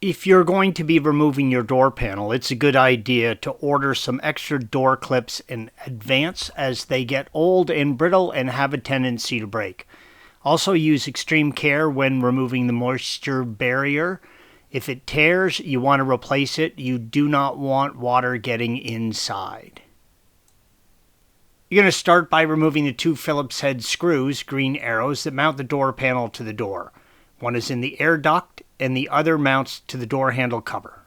If you're going to be removing your door panel, it's a good idea to order some extra door clips in advance as they get old and brittle and have a tendency to break. Also use extreme care when removing the moisture barrier. If it tears, you want to replace it. You do not want water getting inside. You're going to start by removing the two Phillips head screws, green arrows, that mount the door panel to the door. One is in the air duct and the other mounts to the door handle cover.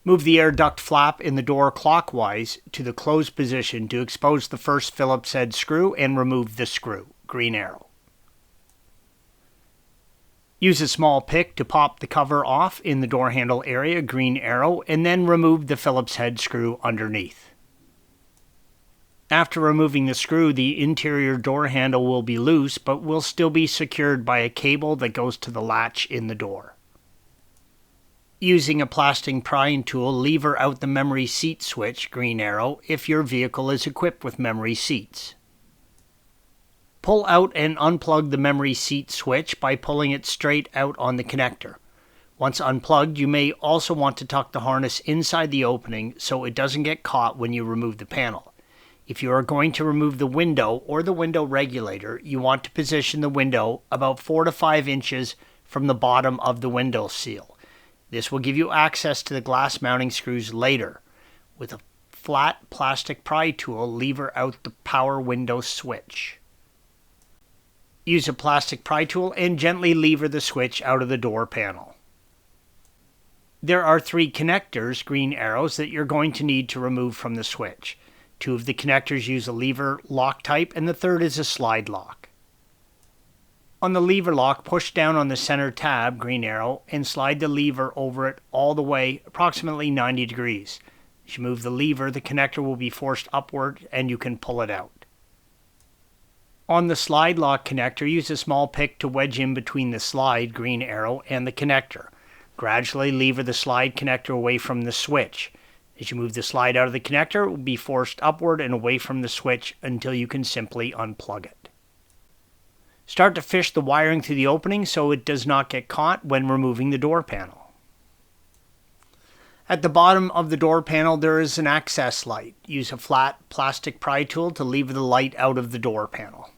Move the air duct flap in the door clockwise to the closed position to expose the first Phillips head screw and remove the screw, green arrow. Use a small pick to pop the cover off in the door handle area, green arrow, and then remove the Phillips head screw underneath. After removing the screw, the interior door handle will be loose, but will still be secured by a cable that goes to the latch in the door. Using a plastic prying tool, lever out the memory seat switch, green arrow, if your vehicle is equipped with memory seats. Pull out and unplug the memory seat switch by pulling it straight out on the connector. Once unplugged, you may also want to tuck the harness inside the opening so it doesn't get caught when you remove the panel. If you are going to remove the window or the window regulator, you want to position the window about 4 to 5 inches from the bottom of the window seal. This will give you access to the glass mounting screws later. With a flat plastic pry tool, lever out the power window switch. Use a plastic pry tool and gently lever the switch out of the door panel. There are 3 connectors, green arrows, that you're going to need to remove from the switch. 2 of the connectors use a lever lock type, and the third is a slide lock. On the lever lock, push down on the center tab, green arrow, and slide the lever over it all the way, approximately 90 degrees. As you move the lever, the connector will be forced upward and you can pull it out. On the slide lock connector, use a small pick to wedge in between the slide, green arrow, and the connector. Gradually lever the slide connector away from the switch. As you move the slide out of the connector, it will be forced upward and away from the switch until you can simply unplug it. Start to fish the wiring through the opening so it does not get caught when removing the door panel. At the bottom of the door panel, there is an access light. Use a flat plastic pry tool to lever the light out of the door panel.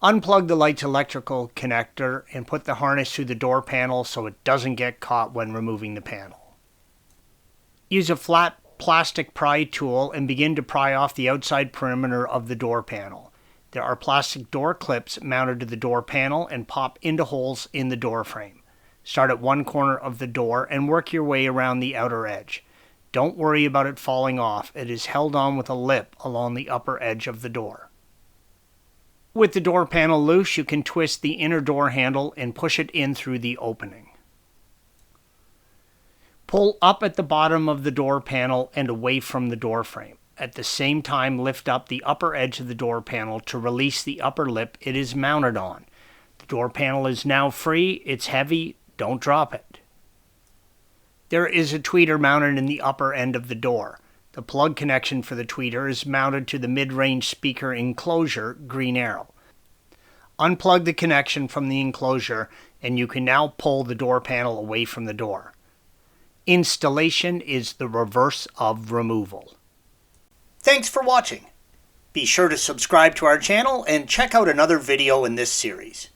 Unplug the light's electrical connector and put the harness through the door panel so it doesn't get caught when removing the panel. Use a flat plastic pry tool and begin to pry off the outside perimeter of the door panel. There are plastic door clips mounted to the door panel and pop into holes in the door frame. Start at one corner of the door and work your way around the outer edge. Don't worry about it falling off. It is held on with a lip along the upper edge of the door. With the door panel loose, you can twist the inner door handle and push it in through the opening. Pull up at the bottom of the door panel and away from the door frame. At the same time, lift up the upper edge of the door panel to release the upper lip it is mounted on. The door panel is now free. It's heavy. Don't drop it. There is a tweeter mounted in the upper end of the door. The plug connection for the tweeter is mounted to the mid-range speaker enclosure, green arrow. Unplug the connection from the enclosure and you can now pull the door panel away from the door. Installation is the reverse of removal. Thanks for watching. Be sure to subscribe to our channel and check out another video in this series.